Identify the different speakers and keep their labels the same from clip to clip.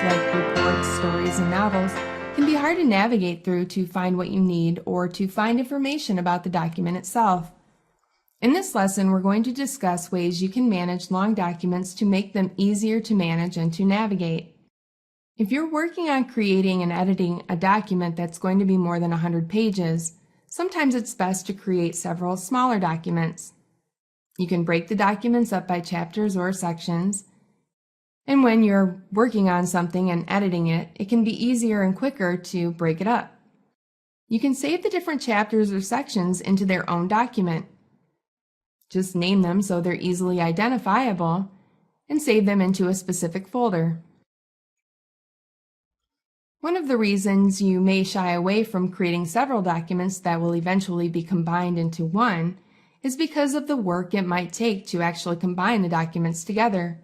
Speaker 1: like reports, stories, and novels, can be hard to navigate through to find what you need or to find information about the document itself. In this lesson, we're going to discuss ways you can manage long documents to make them easier to manage and to navigate. If you're working on creating and editing a document that's going to be more than 100 pages, sometimes it's best to create several smaller documents. You can break the documents up by chapters or sections, and when you're working on something and editing it, it can be easier and quicker to break it up. You can save the different chapters or sections into their own document. Just name them so they're easily identifiable and save them into a specific folder. One of the reasons you may shy away from creating several documents that will eventually be combined into one is because of the work it might take to actually combine the documents together.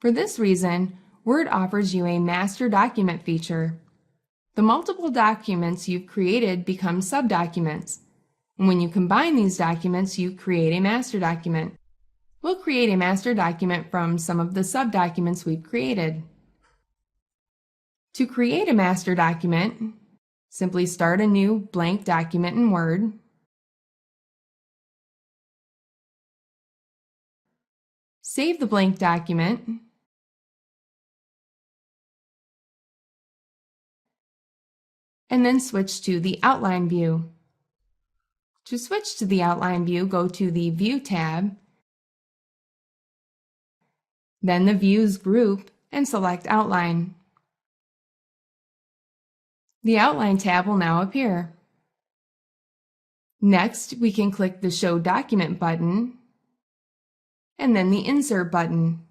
Speaker 1: For this reason, Word offers you a master document feature. The multiple documents you've created become subdocuments, and when you combine these documents, you create a master document. We'll create a master document from some of the subdocuments we've created. To create a master document, simply start a new blank document in Word. Save the blank document. And then switch to the Outline view. To switch to the Outline view, go to the View tab, then the Views group, and select Outline. The Outline tab will now appear. Next, we can click the Show Document button, and then the Insert button.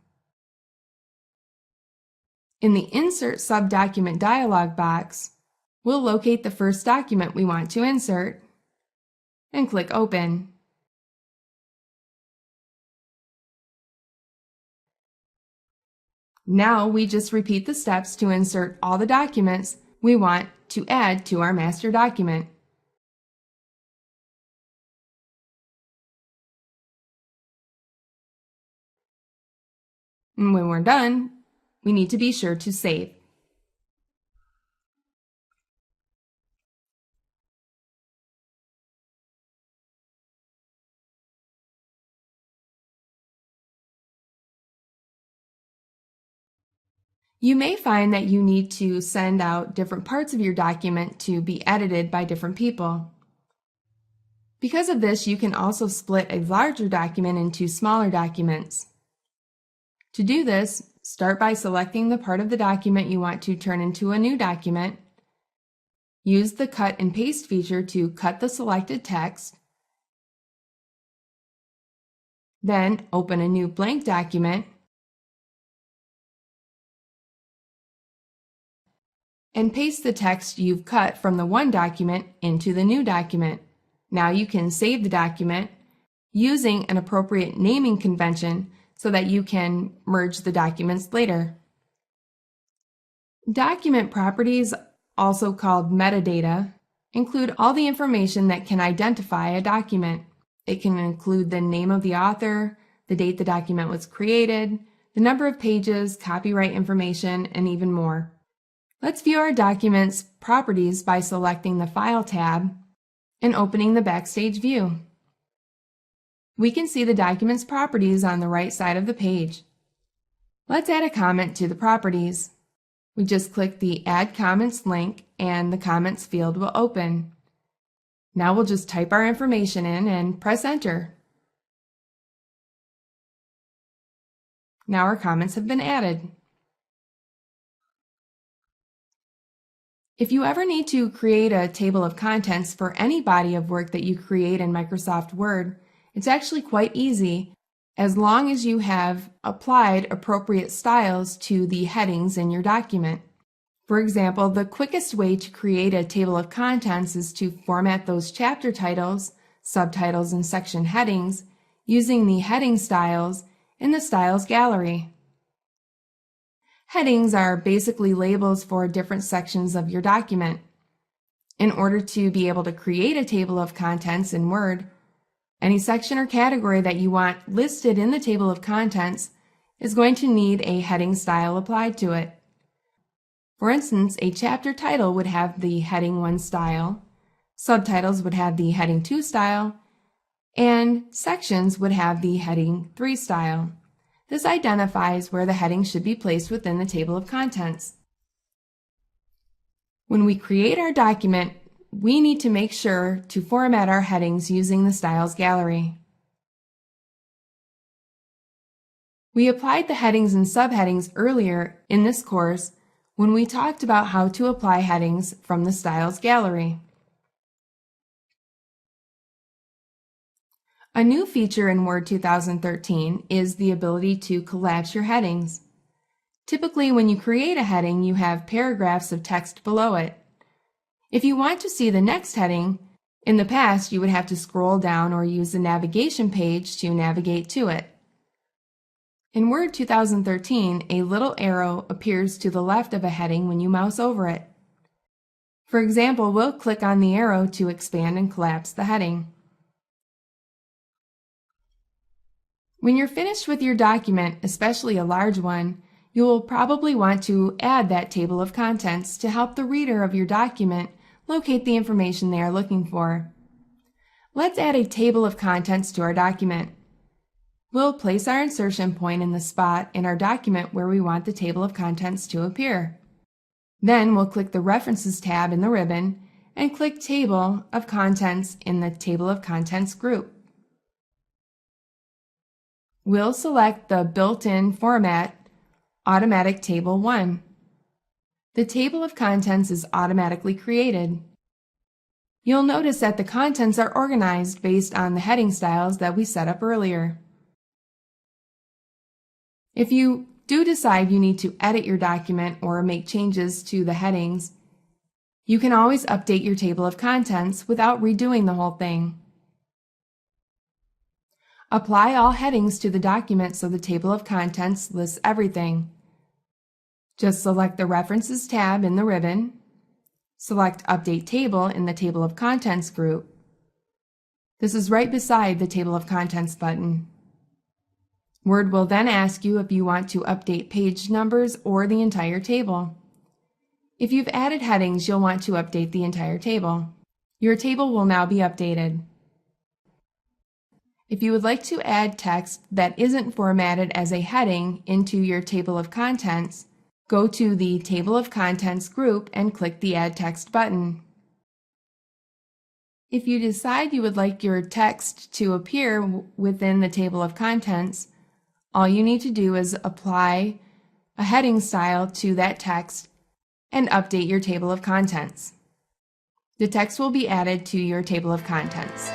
Speaker 1: In the Insert Subdocument dialog box, we'll locate the first document we want to insert and click Open. Now we just repeat the steps to insert all the documents we want to add to our master document. And when we're done, we need to be sure to save. You may find that you need to send out different parts of your document to be edited by different people. Because of this, you can also split a larger document into smaller documents. To do this, start by selecting the part of the document you want to turn into a new document. Use the Cut and Paste feature to cut the selected text. Then open a new blank document and paste the text you've cut from the one document into the new document. Now you can save the document using an appropriate naming convention so that you can merge the documents later. Document properties, also called metadata, include all the information that can identify a document. It can include the name of the author, the date the document was created, the number of pages, copyright information, and even more. Let's view our document's properties by selecting the File tab and opening the Backstage view. We can see the document's properties on the right side of the page. Let's add a comment to the properties. We just click the Add Comments link and the Comments field will open. Now we'll just type our information in and press Enter. Now our comments have been added. If you ever need to create a table of contents for any body of work that you create in Microsoft Word, it's actually quite easy as long as you have applied appropriate styles to the headings in your document. For example, the quickest way to create a table of contents is to format those chapter titles, subtitles, and section headings using the heading styles in the Styles gallery. Headings are basically labels for different sections of your document. In order to be able to create a table of contents in Word, any section or category that you want listed in the table of contents is going to need a heading style applied to it. For instance, a chapter title would have the heading 1 style, subtitles would have the heading 2 style, and sections would have the heading 3 style. This identifies where the headings should be placed within the table of contents. When we create our document, we need to make sure to format our headings using the Styles Gallery. We applied the headings and subheadings earlier in this course when we talked about how to apply headings from the Styles Gallery. A new feature in Word 2013 is the ability to collapse your headings. Typically, when you create a heading, you have paragraphs of text below it. If you want to see the next heading, in the past you would have to scroll down or use the navigation page to navigate to it. In Word 2013, a little arrow appears to the left of a heading when you mouse over it. For example, we'll click on the arrow to expand and collapse the heading. When you're finished with your document, especially a large one, you will probably want to add that table of contents to help the reader of your document locate the information they are looking for. Let's add a table of contents to our document. We'll place our insertion point in the spot in our document where we want the table of contents to appear. Then we'll click the References tab in the ribbon and click Table of Contents in the Table of Contents group. We'll select the built-in format, Automatic Table 1. The table of contents is automatically created. You'll notice that the contents are organized based on the heading styles that we set up earlier. If you do decide you need to edit your document or make changes to the headings, you can always update your table of contents without redoing the whole thing. Apply all headings to the document so the table of contents lists everything. Just select the References tab in the ribbon, select Update Table in the Table of Contents group. This is right beside the Table of Contents button. Word will then ask you if you want to update page numbers or the entire table. If you've added headings, you'll want to update the entire table. Your table will now be updated. If you would like to add text that isn't formatted as a heading into your table of contents, go to the Table of Contents group and click the Add Text button. If you decide you would like your text to appear within the table of contents, all you need to do is apply a heading style to that text and update your table of contents. The text will be added to your table of contents.